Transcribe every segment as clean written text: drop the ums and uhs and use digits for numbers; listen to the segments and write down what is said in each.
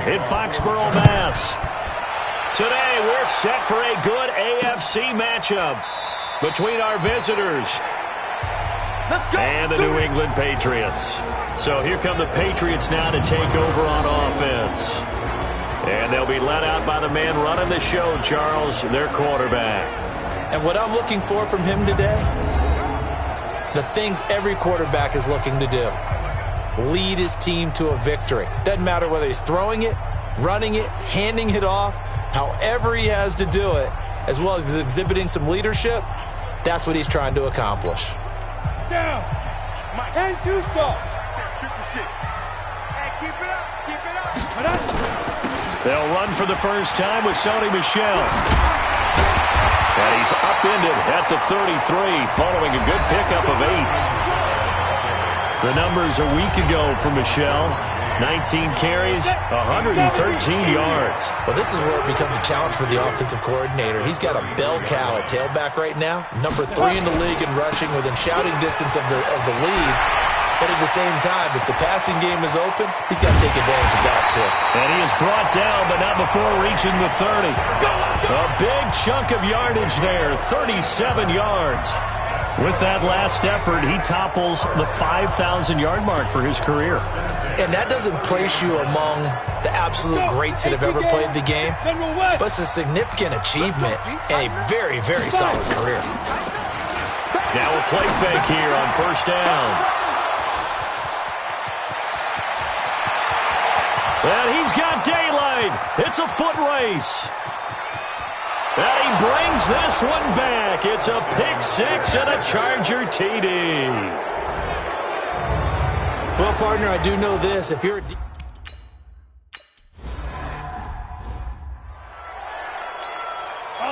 in Foxborough, Mass. Today, we're set for a good AFC matchup between our visitors and the New England Patriots. So here come the Patriots now to take over on offense. And they'll be led out by the man running the show, Charles, their quarterback. And what I'm looking for from him today, the things every quarterback is looking to do. Lead his team to a victory. Doesn't matter whether he's throwing it, running it, handing it off, however he has to do it, as well as exhibiting some leadership, that's what he's trying to accomplish. Down. 10-2 stop. 56. Hey, keep it up. Keep it up. They'll run for the first time with Sony Michel. And he's upended at the 33, following a good pickup of 8. The numbers a week ago for Michel. 19 carries, 113 yards. Well, this is where it becomes a challenge for the offensive coordinator. He's got a bell cow at tailback right now, number 3 in the league in rushing, within shouting distance of the lead. But at the same time, if the passing game is open, he's got to take advantage of that too. And he is brought down, but not before reaching the 30. A big chunk of yardage there, 37 yards. With that last effort, he topples the 5,000-yard mark for his career. And that doesn't place you among the absolute greats that have ever played the game, but it's a significant achievement and a very, very solid career. Now a play fake here on first down. And he's got daylight. It's a foot race. And he brings this one back. It's a pick six and a Charger TD. Well, partner, I do know this. If you're on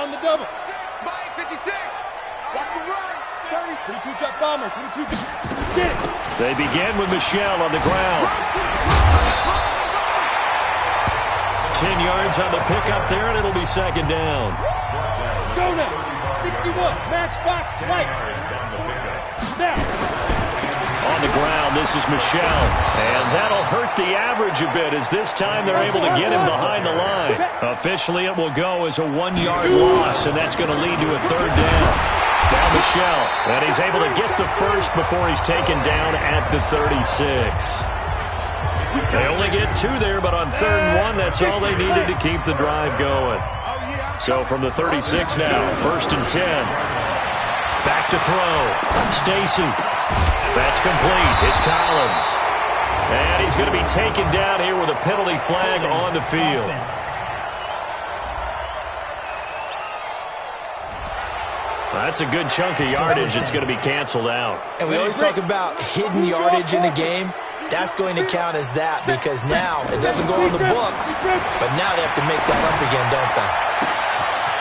the double. 56. Watch the run. 30. 22 jet bomber. 22. Get it. They begin with Michel on the ground. 10 yards on the pickup there, and it'll be second down. Go now. 61. Matchbox right. Now. On the ground, this is Michel. And that'll hurt the average a bit, as this time they're able to get him behind the line. Officially, it will go as a 1-yard loss, and that's going to lead to a third down. Now Michel, and he's able to get the first before he's taken down at the 36. They only get 2 there, but on 3rd and 1, that's all they needed to keep the drive going. So from the 36 now, 1st and 10. Back to throw. Stacy. That's complete. It's Collins. And he's going to be taken down here with a penalty flag on the field. That's a good chunk of yardage. It's going to be canceled out. And we always talk about hidden yardage in a game. That's going to count as that, because now it doesn't go on the books, but now they have to make that up again, don't they?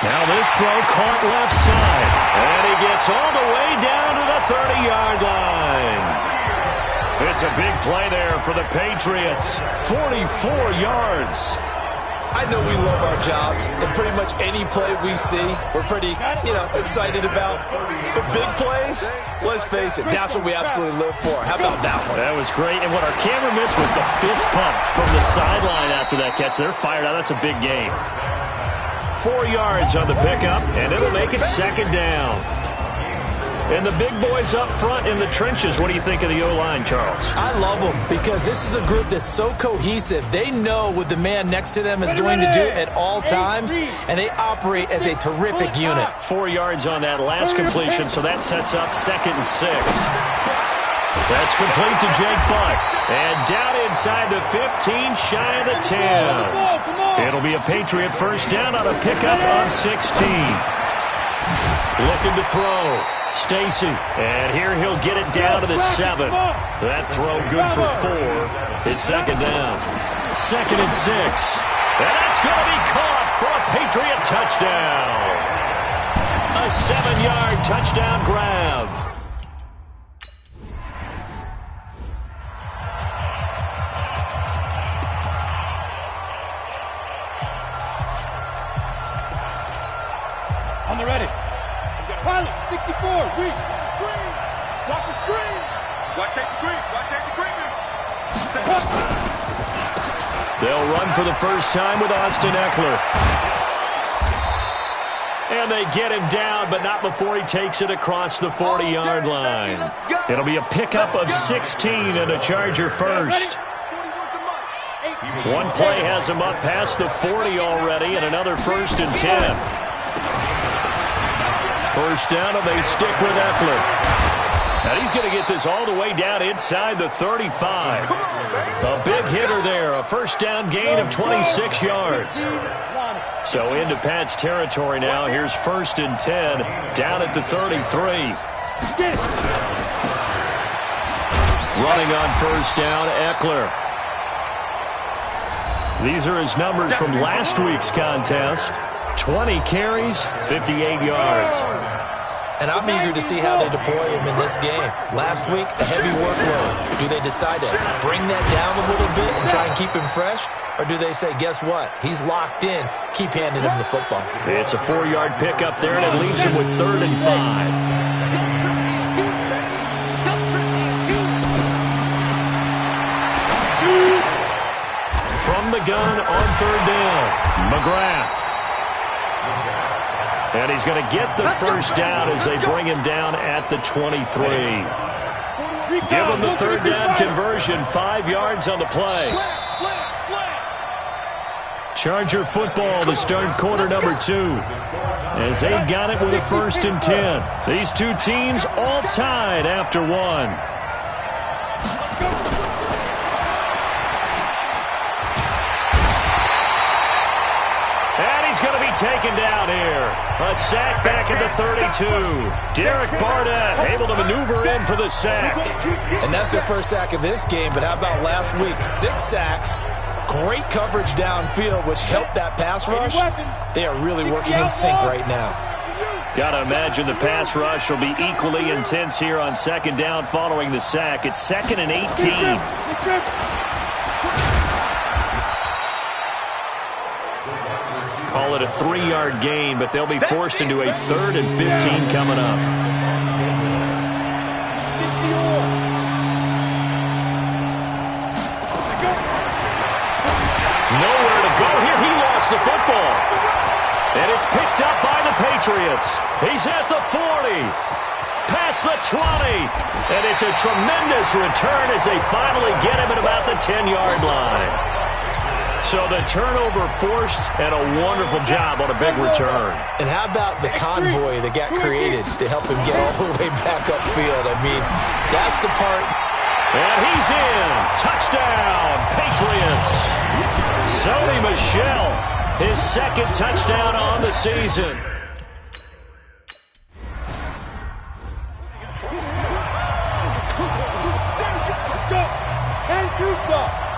Now this throw caught left side, and he gets all the way down to the 30-yard line. It's a big play there for the Patriots. 44 yards. I know we love our jobs, and pretty much any play we see, we're pretty, excited about. The big plays, let's face it, that's what we absolutely live for. How about that one? That was great, and what our camera missed was the fist pump from the sideline after that catch. They're fired out. That's a big game. 4 yards on the pickup, and it'll make it second down. And the big boys up front in the trenches, what do you think of the O-line, Charles? I love them because this is a group that's so cohesive. They know what the man next to them is going to do at all times, and they operate as a terrific unit. 4 yards on that last completion, so that sets up 2nd and 6. That's complete to Jake Butt. And down inside the 15, shy of the 10. It'll be a Patriot first down on a pickup of 16. Looking to throw. Stacy, and here he'll get it down to the 7. That throw good for 4. It's second down. 2nd and 6. And that's going to be caught for a Patriot touchdown. A 7-yard touchdown grab. On the ready. Pilot, 64, read. Screen. Watch the screen. Watch take the green. Watch take the green. They'll run for the first time with Austin Eckler. And they get him down, but not before he takes it across the 40-yard line. It'll be a pickup of 16 and a Charger first. One play has him up past the 40 already, and another 1st and 10. First down, and they stick with Eckler. And he's going to get this all the way down inside the 35. A big hitter there, a first down gain of 26 yards. So into Pat's territory now. Here's 1st and 10 down at the 33. Running on first down, Eckler. These are his numbers from last week's contest. 20 carries, 58 yards. And I'm eager to see how they deploy him in this game. Last week, a heavy workload. Do they decide to bring that down a little bit and try and keep him fresh? Or do they say, guess what? He's locked in. Keep handing him the football. It's a 4-yard pickup there, and it leaves him with 3rd and 5. From the gun on 3rd down, McGrath. And he's going to get the first down as they bring him down at the 23. Give him the 3rd down conversion, 5 yards on the play. Charger football to start quarter number 2. As they've got it with a 1st and 10. These two teams all tied after 1. Going to be taken down here. A sack back at the 32. Derek Barnett able to maneuver in for the sack. And that's their first sack of this game, but how about last week? 6 sacks, great coverage downfield, which helped that pass rush. They are really working in sync right now. Got to imagine the pass rush will be equally intense here on 2nd down following the sack. It's 2nd and 18. Call it a 3-yard gain, but they'll be forced into a 3rd and 15 coming up. Nowhere to go here. He lost the football. And it's picked up by the Patriots. He's at the 40. Past the 20. And it's a tremendous return as they finally get him at about the 10-yard line. So the turnover forced, and a wonderful job on a big return. And how about the convoy that got created to help him get all the way back upfield? I mean, that's the part. And he's in. Touchdown, Patriots. Sony Michel, his 2nd touchdown on the season. Let's go. And two-stop.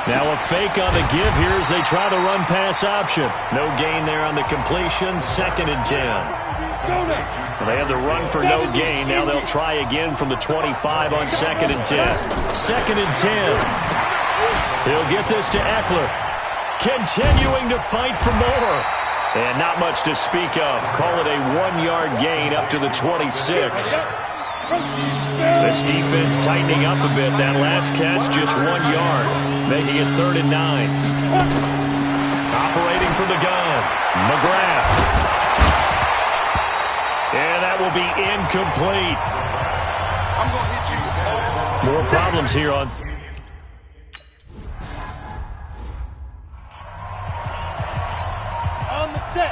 Now a fake on the give here as they try the run-pass option. No gain there on the completion, 2nd and 10. Well, they had the run for no gain. Now they'll try again from the 25 on 2nd and 10. 2nd and 10. He'll get this to Eckler. Continuing to fight for more. And not much to speak of. Call it a 1-yard gain up to the 26. This defense tightening up a bit. That last catch just 1 yard, making it 3rd and 9. Operating from the gun, McGrath. And that will be incomplete. I'm going to hit you. More problems here on... On the set.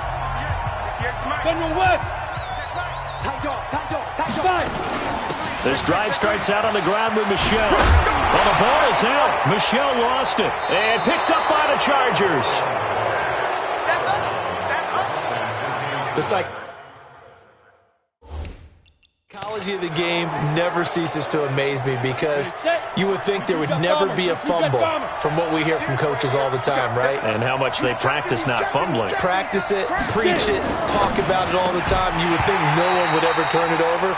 General West. This drive starts out on the ground with Michel. Well, the ball is out. Michel lost it. And picked up by the Chargers. The psychology of the game never ceases to amaze me because you would think there would never be a fumble from what we hear from coaches all the time, right? And how much they practice not fumbling. Practice it, preach it, talk about it all the time. You would think no one would ever turn it over.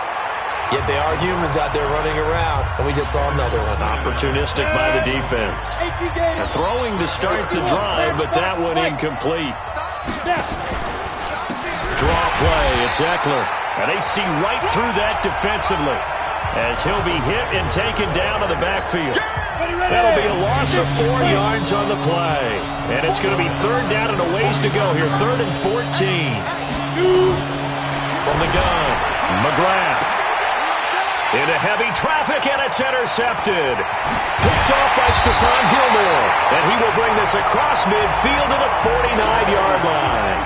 Yet they are humans out there running around, and we just saw another one. Opportunistic by the defense. Throwing to start the drive, but that one incomplete. Draw play, it's Eckler. And they see right through that defensively. as he'll be hit and taken down to the backfield. That'll be a loss of 4 yards on the play. And it's going to be third down and a ways to go here. 3rd and 14. From the gun, McGrath. Into heavy traffic, and it's intercepted. Picked off by Stephon Gilmore. And he will bring this across midfield to the 49-yard line.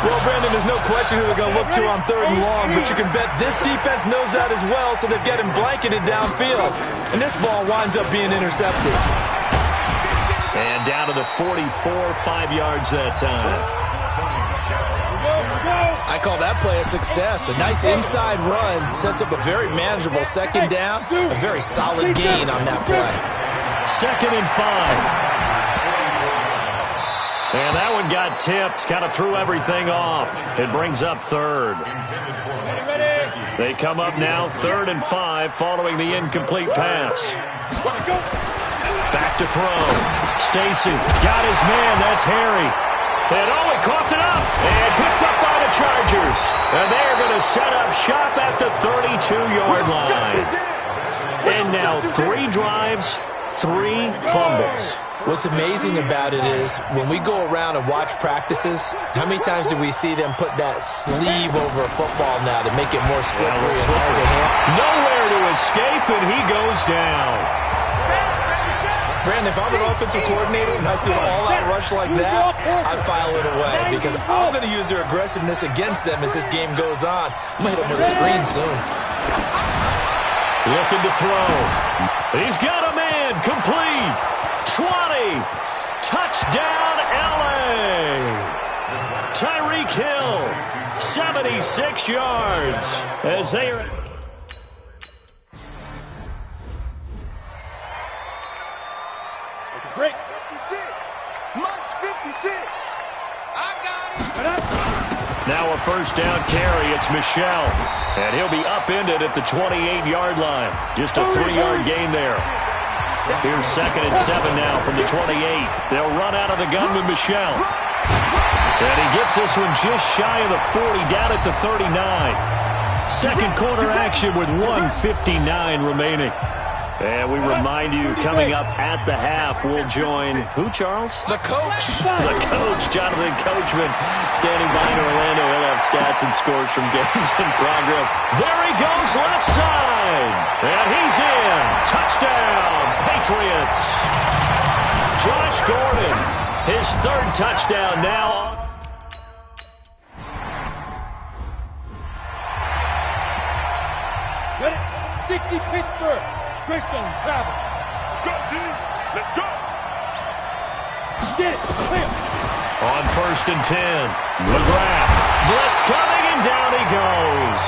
Well, Brandon, there's no question who they're going to look to on 3rd and long, but you can bet this defense knows that as well, so they're getting blanketed downfield. And this ball winds up being intercepted. And down to the 44, 5 yards that time. I call that play a success. A nice inside run sets up a very manageable 2nd down. A very solid gain on that play. 2nd and 5. And that one got tipped, kind of threw everything off. It brings up 3rd. They come up now 3rd and 5 following the incomplete pass. Back to throw. Stacy got his man. That's Harry. And he coughed it up and picked up by the Chargers. And they're going to set up shop at the 32-yard line. And now 3 drives, 3 fumbles. What's amazing about it is when we go around and watch practices, how many times do we see them put that sleeve over a football now to make it more slippery and hard to handle? Nowhere to escape, and he goes down. Brandon, if I'm an offensive coordinator and I see an all-out rush like that, I file it away because I'm going to use their aggressiveness against them as this game goes on. I'm going to hit them with a screen soon. Looking to throw. He's got a man. Complete. 20. Touchdown, L.A. Tyreek Hill. 76 yards as they are... Break. 56. Months 56. I got it. Now a first down carry. It's Michelle. And he'll be upended at the 28-yard line. Just a 3-yard gain there. Here's 2nd and 7 now from the 28. They'll run out of the gun with Michelle. And he gets this one just shy of the 40, down at the 39. Second quarter action with 1:59 remaining. And we remind you, coming up at the half, we'll join, who, Charles? The coach. The coach, Jonathan Coachman, standing by in Orlando. He'll have stats and scores from games in progress. There he goes, left side. And he's in. Touchdown, Patriots. Josh Gordon, his 3rd touchdown now. Ready? 60 Pittsburgh. Christian travel. Let's go, team. Let's go. Get it. Clear. On 1st and 10. McGrath. Blitz coming, and down he goes.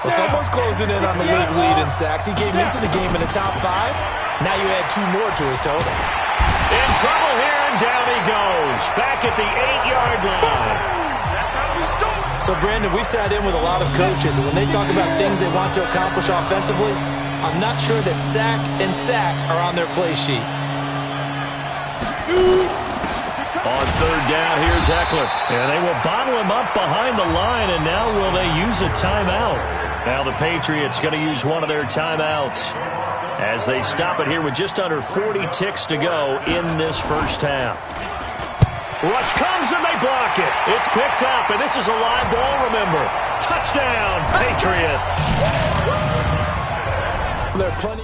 Well, someone's closing in on the league lead in sacks. He came into the game in the top 5. Now you add 2 more to his total. In trouble here, and down he goes. Back at the 8-yard line. So, Brandon, we sat in with a lot of coaches, and when they talk about things they want to accomplish offensively, I'm not sure that sack and sack are on their play sheet. On 3rd down, here's Eckler. And they will bottle him up behind the line, and now will they use a timeout? Now the Patriots going to use one of their timeouts as they stop it here with just under 40 ticks to go in this first half. Rush comes and they block it. It's picked up, and this is a live ball, remember. Touchdown, Patriots. There are plenty.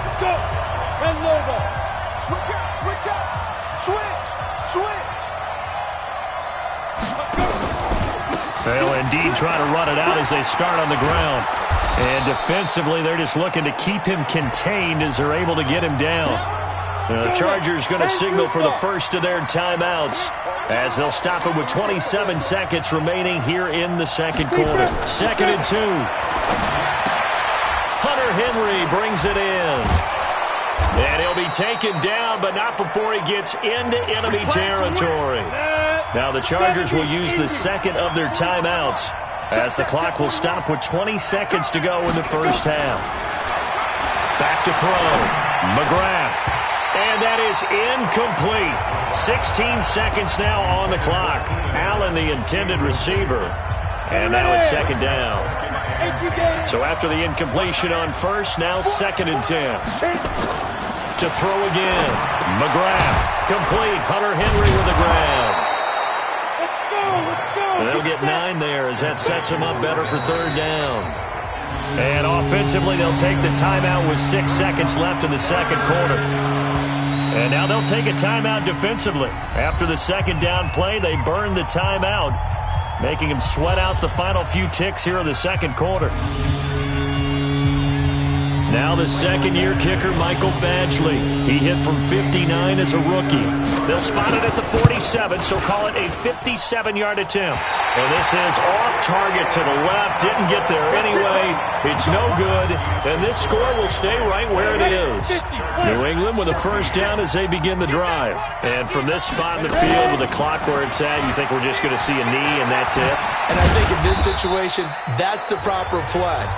Let's go. 10 logo. Switch up. Switch up. Switch. Switch. They'll indeed try to run it out as they start on the ground. And defensively, they're just looking to keep him contained as they're able to get him down. The Chargers going to signal for the first of their timeouts as they'll stop it with 27 seconds remaining here in the second quarter. 2nd and 2. Hunter Henry brings it in. And he'll be taken down, but not before he gets into enemy territory. Now the Chargers will use the second of their timeouts as the clock will stop with 20 seconds to go in the first half. Back to throw. McGrath. And that is incomplete. 16 seconds now on the clock. Allen, the intended receiver. And now it's second down. So after the incompletion on first, now second and 10. To throw again. McGrath. Complete. Hunter Henry with the grab. And they'll get 9 there as that sets them up better for third down. And offensively, they'll take the timeout with 6 seconds left in the second quarter. And now they'll take a timeout defensively. After the second down play, they burn the timeout, making them sweat out the final few ticks here in the second quarter. Now the second-year kicker, Michael Badgley. He hit from 59 as a rookie. They'll spot it at the 47, so call it a 57-yard attempt. And this is off target to the left. Didn't get there anyway. It's no good. And this score will stay right where it is. New England with a first down as they begin the drive. And from this spot in the field with the clock where it's at, you think we're just going to see a knee and that's it? And I think in this situation, that's the proper play.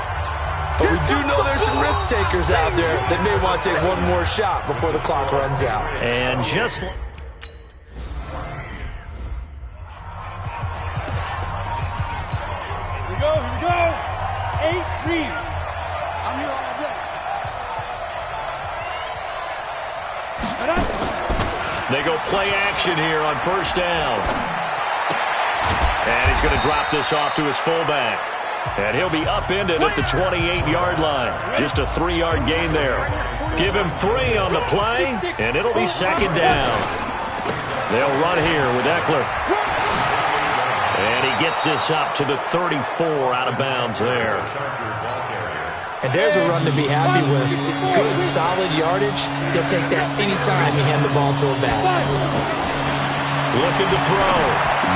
But we do know there's some risk takers out there that may want to take one more shot before the clock runs out. And just... Here we go. 8 reads. I'm here all day. They go play action here on first down. And he's going to drop this off to his fullback. And he'll be upended at the 28-yard line. Just a 3-yard gain there. Give him 3 on the play, and it'll be second down. They'll run here with Eckler. And he gets this up to the 34 out of bounds there. And there's a run to be happy with. Good, solid yardage. He'll take that anytime you hand the ball to a back. Looking to throw.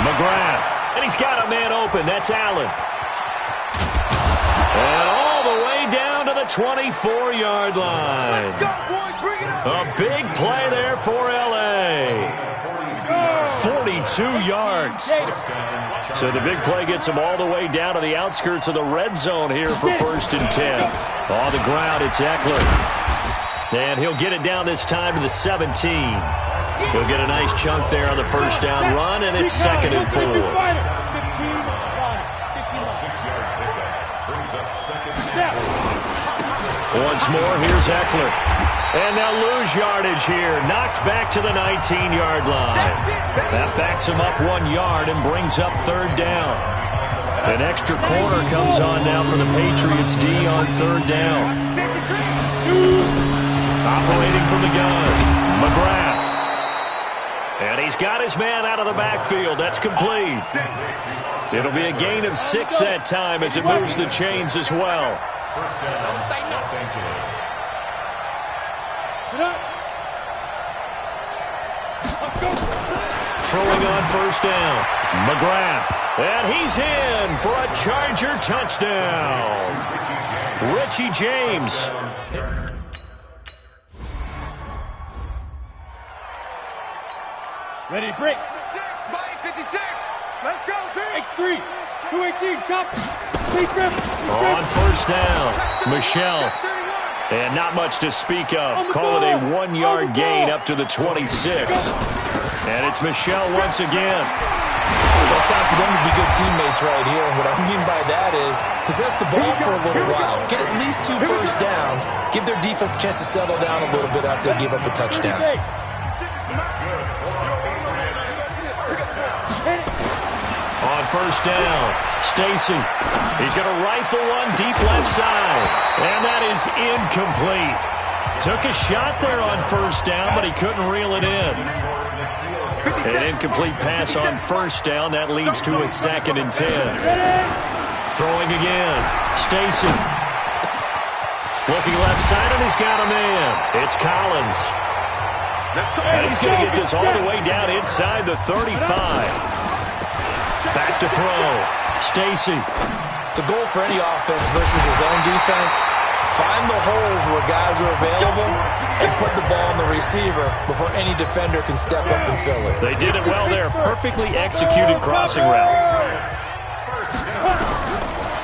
McGrath. And he's got a man open. That's Allen. And all the way down to the 24-yard line. A big play there for L.A. 42 yards. So the big play gets him all the way down to the outskirts of the red zone here for first and 10. On the ground, it's Eckler. And he'll get it down this time to the 17. He'll get a nice chunk there on the first down run, and it's second and 4. Once more, here's Eckler. And they'll lose yardage here. Knocked back to the 19-yard line. That backs him up 1 yard and brings up third down. An extra corner comes on now for the Patriots D on third down. Operating from the gun, McGrath. And he's got his man out of the backfield. That's complete. It'll be a gain of 6 that time as it moves the chains as well. First down, Los Angeles. Throwing on first down, McGrath. And he's in for a Charger touchdown. Richie James. Ready to break. 6 by 56. Let's go, team. X3. 218. Chop. On first down, Michelle. And not much to speak of. Call it a 1-yard gain up to the 26. And it's Michelle once again. It's time for them to be good teammates right here. And what I mean by that is possess the ball for a little while. Get at least 2 first downs. Give their defense a chance to settle down a little bit after they give up a touchdown. On first down, Stacy. He's going to rifle one deep left side. And that is incomplete. Took a shot there on first down, but he couldn't reel it in. An incomplete pass on first down. That leads to a second and 10. Throwing again. Stacy. Looking left side, and he's got a man. It's Collins. And he's going to get this all the way down inside the 35. Back to throw. Stacy. The goal for any offense versus his own defense, find the holes where guys are available and put the ball on the receiver before any defender can step up and fill it. They did it well there. Perfectly executed crossing route.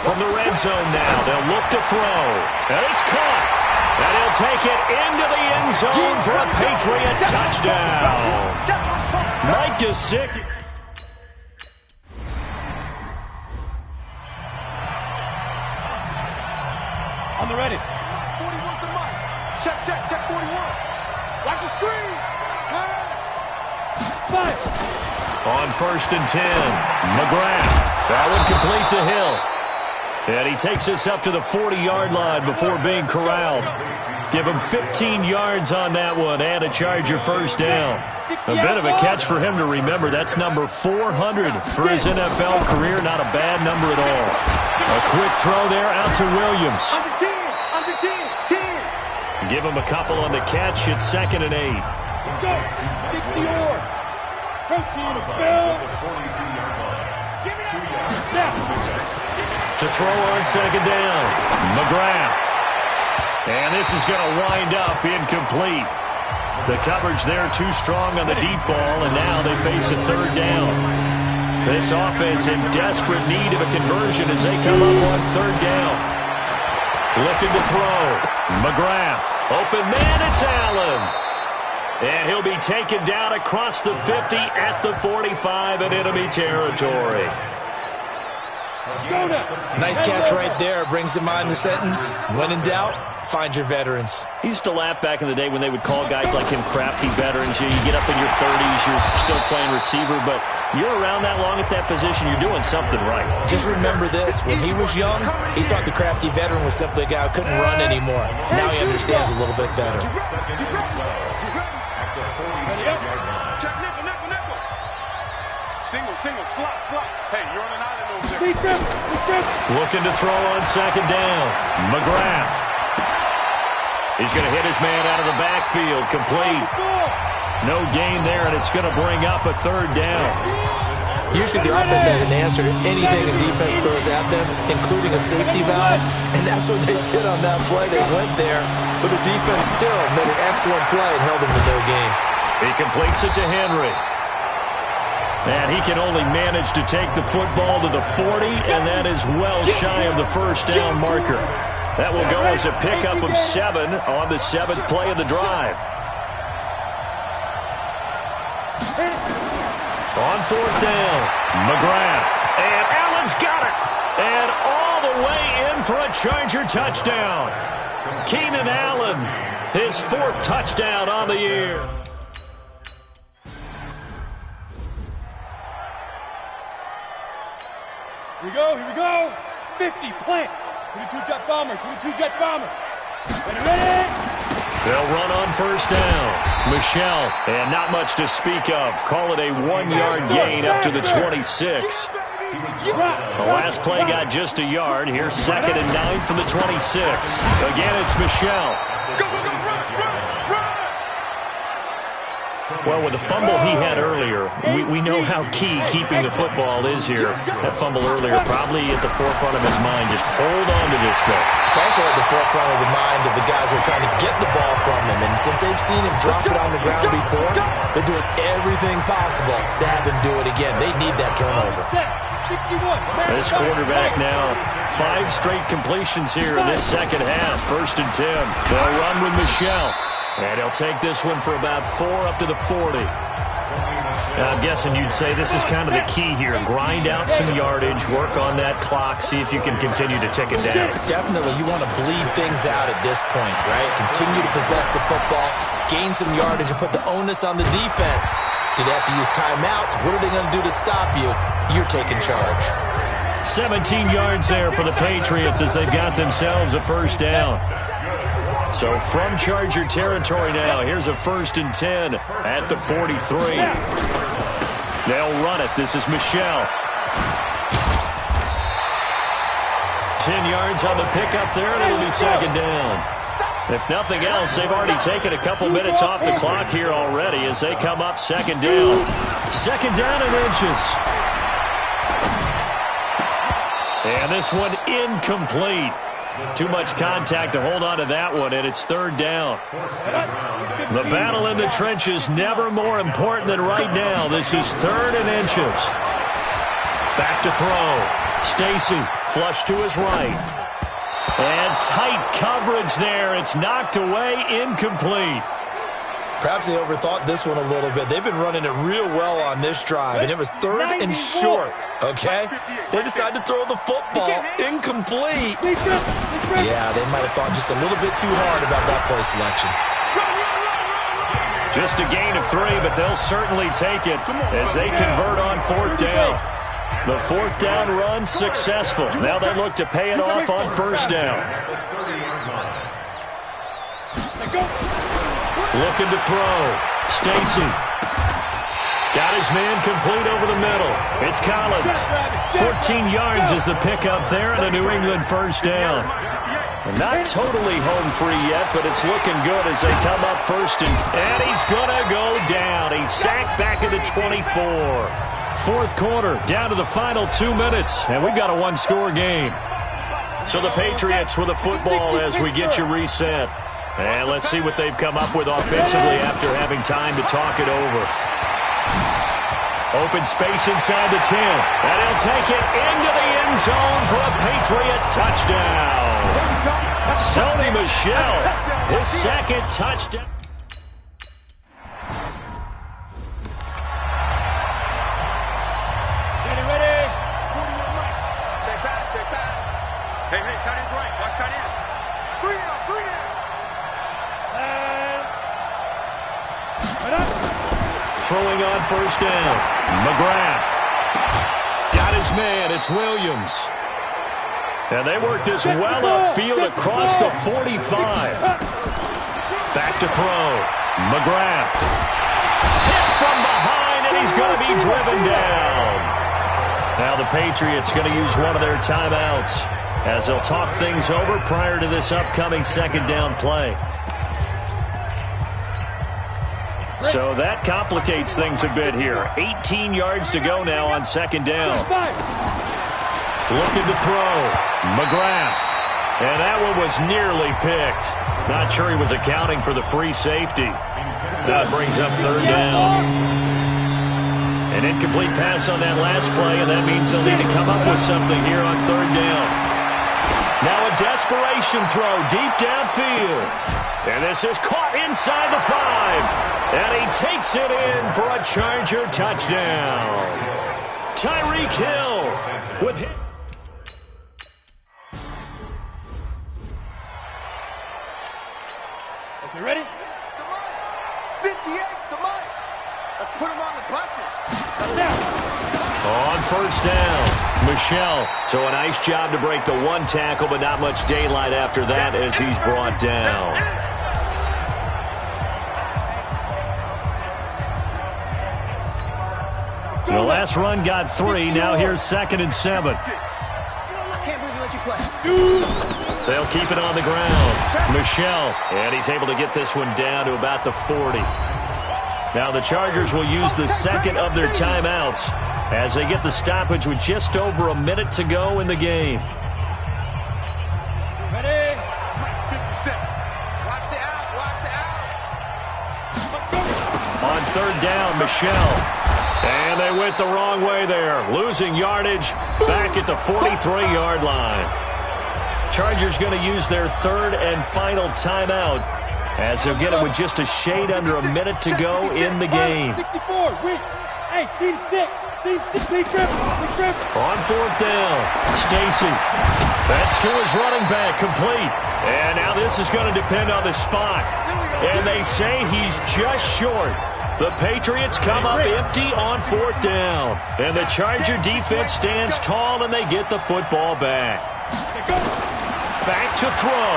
From the red zone now, they'll look to throw. And it's caught. And he'll take it into the end zone for a Patriot touchdown. Mike Gesicki. On the ready. 41 to Mike. Check 41. Watch the screen. Pass. 5. On 1st and 10, McGrath. That one complete to Hill. And he takes us up to the 40-yard line before being corralled. Give him 15 yards on that one and a Charger first down. A bit of a catch for him to remember. That's number 400 for his NFL career. Not a bad number at all. A quick throw there out to Williams. Under 10. Give him a couple on the catch. It's 2nd and 8. Let's go. 60 yards. Protein spell. Give me that. To throw on 2nd down, McGrath. And this is going to wind up incomplete. The coverage there too strong on the deep ball, and now they face a 3rd down. This offense in desperate need of a conversion as they come up on 3rd down. Looking to throw. McGrath. Open man, it's Allen. And he'll be taken down across the 50 at the 45 in enemy territory. Nice catch right there. Brings to mind the sentence, when in doubt, find your veterans. He used to laugh back in the day when they would call guys like him crafty veterans. You get up in your 30s, you're still playing receiver, but you're around that long at that position, you're doing something right. Just remember this. When he was young, he thought the crafty veteran was simply a guy who couldn't run anymore. Now he understands a little bit better. Single, slot. Hey, you're on an island over there. Looking to throw on 2nd down. McGrath. He's going to hit his man out of the backfield. Complete. No gain there, and it's going to bring up a 3rd down. Usually the offense hasn't answered anything the defense throws at them, including a safety valve, and that's what they did on that play. They went there, but the defense still made an excellent play and held them to no gain. He completes it to Henry. And he can only manage to take the football to the 40, and that is well shy of the 1st down marker. That will go as a pickup of 7 on the 7th play of the drive. On 4th down, McGrath. And Allen's got it. And all the way in for a Charger touchdown. Keenan Allen, his 4th touchdown on the year. Here we go. 50, plant. 22 jet bomber. Ready? They'll run on 1st down. Michelle, and not much to speak of. Call it a 1-yard gain up to the 26. The last play got just a yard. Here's 2nd and 9 from the 26. Again, it's Michelle. Go, run. Well, with the fumble he had earlier, we know how key keeping the football is here. That fumble earlier probably at the forefront of his mind. Just hold on to this thing. It's also at the forefront of the mind of the guys who are trying to get the ball from him. And since they've seen him drop it on the ground before, they're doing everything possible to have him do it again. They need that turnover. This quarterback now, 5 straight completions here in this 2nd half. 1st and 10. They'll run with Michelle. And he'll take this one for about 4 up to the 40. I'm guessing you'd say this is kind of the key here. Grind out some yardage, work on that clock, see if you can continue to tick it down. Definitely, you want to bleed things out at this point, right? Continue to possess the football, gain some yardage, and put the onus on the defense. Do they have to use timeouts? What are they going to do to stop you? You're taking charge. 17 yards there for the Patriots as they've got themselves a 1st down. So from Charger territory now, here's a 1st and 10 at the 43. They'll run it. This is Michelle. 10 yards on the pickup there, and it'll be 2nd down. If nothing else, they've already taken a couple minutes off the clock here already as they come up 2nd down. 2nd down and inches. And this one incomplete. Too much contact to hold on to that one, and it's 3rd down. The battle in the trenches never more important than right now. This is 3rd and inches. Back to throw. Stacy, flush to his right. And tight coverage there. It's knocked away, incomplete. Perhaps they overthought this one a little bit. They've been running it real well on this drive, and it was 3rd and short, okay? They decided to throw the football incomplete. Yeah, they might have thought just a little bit too hard about that play selection. Just a gain of 3, but they'll certainly take it as they convert on 4th down. The 4th down run successful. Now they look to pay it off on 1st down. Looking to throw. Stacy. Got his man complete over the middle. It's Collins. 14 yards is the pickup there, and a New England 1st down. Not totally home free yet, but it's looking good as they come up 1st, and he's going to go down. He's sacked back at the 24. 4th quarter, down to the final 2 minutes, and we've got a one-score game. So the Patriots with the football as we get you reset. And let's see what they've come up with offensively after having time to talk it over. Open space inside the 10. And he'll take it into the end zone for a Patriot touchdown. Sony Michel, his 2nd touchdown. Ready. Check back. Hey, tight end's right. Watch tight end. Bring it up. Throwing on 1st down. McGrath. Got his man. It's Williams. And they work this well upfield across the 45. Back to throw. McGrath. Hit from behind, and he's going to be driven down. Now the Patriots going to use one of their timeouts as they'll talk things over prior to this upcoming 2nd down play. So that complicates things a bit here. 18 yards to go now on 2nd down. Looking to throw. McGrath. And that one was nearly picked. Not sure he was accounting for the free safety. That brings up 3rd down. An incomplete pass on that last play, and that means they'll need to come up with something here on 3rd down. Now a desperation throw deep downfield. And this is caught inside the 5. And he takes it in for a Charger touchdown. Tyreek Hill with him. Okay, ready? 58, come on. Let's put him on the buses. On 1st down, Michel. So a nice job to break the 1 tackle, but not much daylight after that as he's brought down. The last run got 3. Now here's 2nd and 7. I can't believe you let you play. They'll keep it on the ground. Michel. And he's able to get this one down to about the 40. Now the Chargers will use the 2nd of their timeouts as they get the stoppage with just over a minute to go in the game. Ready? 57. Watch the out. On 3rd down, Michel. And they went the wrong way there. Losing yardage back at the 43-yard line. Chargers going to use their 3rd and final timeout as they'll get it with just a shade under a minute to go in the game. 64, weak. Hey, team 6. Big grip. On 4th down, Stacy. That's to his running back, complete. And now this is going to depend on the spot. And they say he's just short. The Patriots come up empty on 4th down. And the Charger defense stands tall, and they get the football back. Back to throw.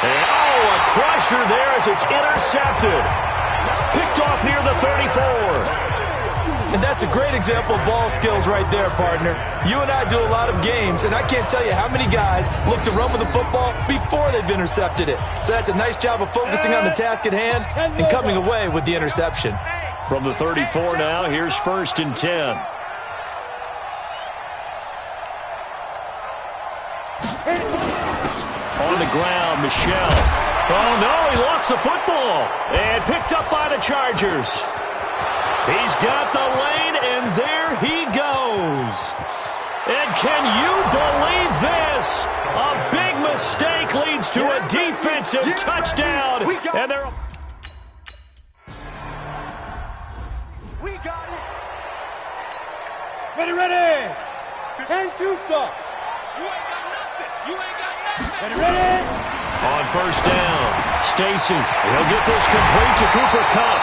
And, a crusher there as it's intercepted. Picked off near the 34. And that's a great example of ball skills right there, partner. You and I do a lot of games, and I can't tell you how many guys look to run with the football before they've intercepted it. So that's a nice job of focusing on the task at hand and coming away with the interception. From the 34 now, here's 1st and 10. On the ground, Michel. Oh, no, he lost the football. And picked up by the Chargers. He's got the lane, and there he goes. And can you believe this? pass. A big mistake leads to a defensive touchdown. And they're... We got it. Ready. 10-2 stop. You ain't got nothing. Ready. On first down, Stacy. He'll get this complete to Cooper Kupp.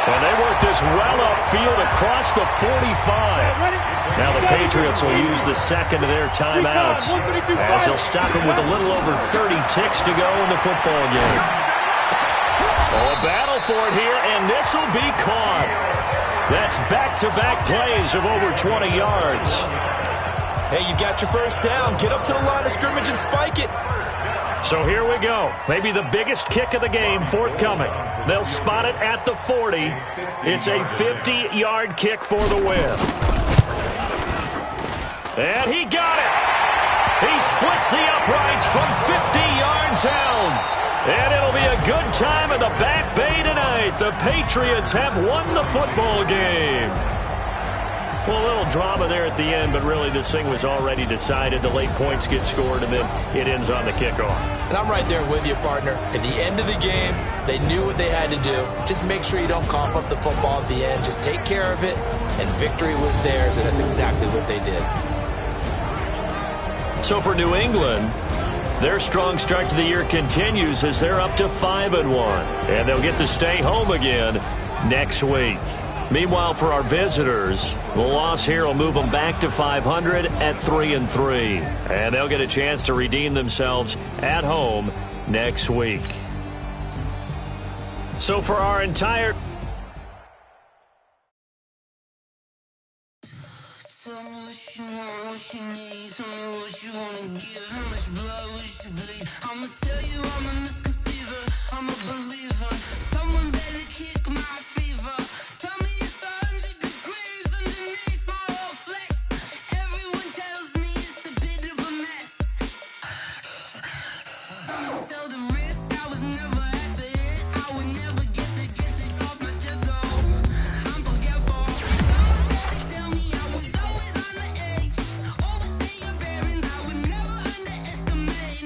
And they work this well upfield across the 45. Now the Patriots will use the second of their timeouts as they'll stop him with a little over 30 ticks to go in the football game. Oh, a battle for it here, and this will be caught. That's back-to-back plays of over 20 yards. Hey, you got your first down. Get up to the line of scrimmage and spike it. So here we go. Maybe the biggest kick of the game forthcoming. They'll spot it at the 40. It's a 50-yard kick for the win. And he got it. He splits the uprights from 50 yards out. And it'll be a good time in the Back Bay tonight. The Patriots have won the football game. Well, a little drama there at the end, but really this thing was already decided. The late points get scored, and then it ends on the kickoff. And I'm right there with you, partner. At the end of the game, they knew what they had to do. Just make sure you don't cough up the football at the end. Just take care of it, and victory was theirs, and that's exactly what they did. So for New England, their strong start to the year continues as they're up to 5-1, and they'll get to stay home again next week. Meanwhile, for our visitors, the loss here will move them back to 500 at 3-3, and they'll get a chance to redeem themselves at home next week. So for our entire... I'ma tell you I'm a misconceiver, I'm a believer. Someone better kick my fever. Tell me it's 100 degrees underneath my whole flesh. Everyone tells me it's a bit of a mess. I'ma tell the risk I was never at the end. I would never get it off my chest. I'm forgetful. Someone better tell me I was always on the edge. Overstay your bearings, I would never underestimate.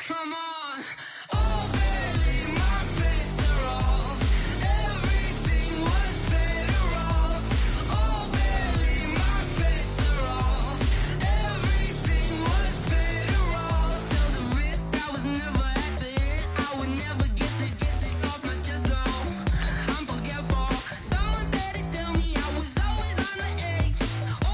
Come on. Oh, barely, my bets are off. Everything was better off. Oh, barely, my bets are off. Everything was better off. Till the risk, I was never at the end. I would never get it off my chest, though. I'm forgetful. Someone better tell me I was always on the edge.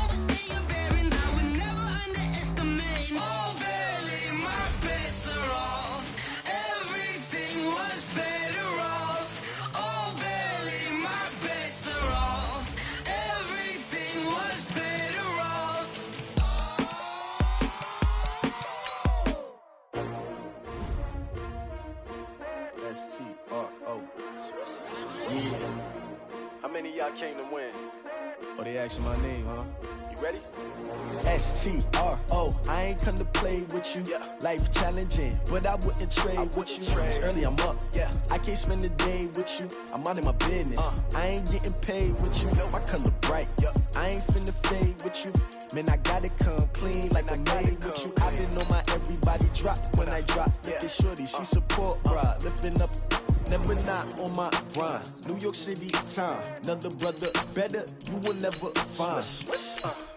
Overstay your bearings, I would never underestimate. Oh, barely, my bets are off. Everything was better off. Oh, barely, my bets are off. Everything was better off. S-T-R-O. Yeah. How many of y'all came to win? Oh, they asking my name, huh? You ready? S-T-R-O. I ain't come to play with you. Yeah. Life challenging, but I wouldn't trade with you. trade. It's early, I'm up. Yeah. I can't spend the day with you. I'm out of my business. I ain't getting paid with you. My color bright. I ain't finna fade with you. Man, I gotta come clean like I made with you. I've been on my everybody drop when I drop. Look at shorty, she support ride. Lifting up, never not on my grind. New York City time, another brother better, you will never find.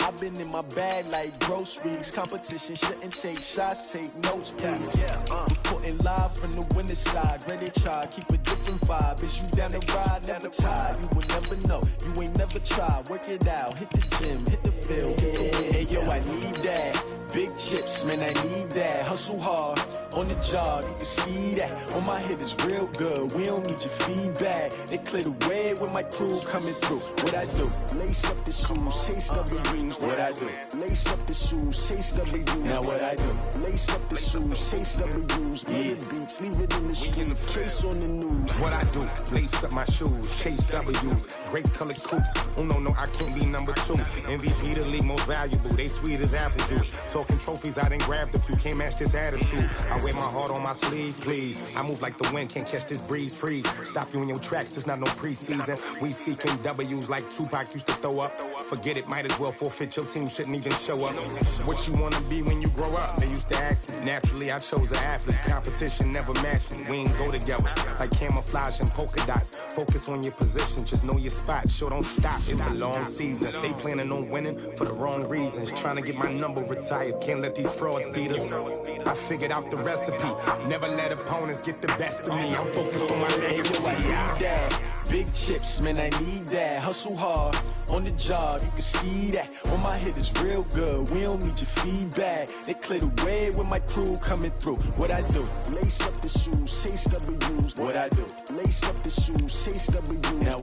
I've been in my bag like groceries. Competition shouldn't take shots, take notes, please. Reporting live from the winning side. Ready to try, keep a different vibe. Is you down the ride, never tired. You will never know, you ain't never tried. Work it out, hit the gym, hit the field. Hey yo, I need that. Big chips, man, I need that. Hustle hard, on the job, you can see that. On my head is real good, we don't need your feedback. They clear the way with my crew coming through. What I do? Lace up the shoes, chase W's. What I do? Lace up the shoes, chase W's. Now what I do? Lace up the shoes, chase W's. Bring the beats, leave it in the street, case on the news. What I do? Lace up my shoes, chase W's. Great colored coops. Oh no, I can't be number 2. MVP the league most valuable. They sweet as apple juice. Talking trophies, I didn't grab the few. Can't match this attitude. I wear my heart on my sleeve, please. I move like the wind, can't catch this breeze, freeze. Stop you in your tracks, there's not no preseason. We seeking W's like Tupac used to throw up. Forget it, might as well forfeit. Your team shouldn't even show up. What you wanna be when you grow up? They used to ask me. Naturally, I chose an athlete. Competition never matched me. We ain't go together like camouflage and polka dots. Focus on your position, just know your spot. Sure, don't stop. It's a long season. They planning on winning for the wrong reasons. Trying to get my number retired. Can't let these frauds beat us. I figured out the recipe. Never let opponents get the best of me. I'm focused on my legacy. I need that. Big chips, man, I need that. Hustle hard, on the job, you can see that. On my head is real good, we don't need your feedback. They clear the way with my crew coming through. What I do? Lace up the shoes, chase W's. What I do? Lace up the shoes, chase W's. Now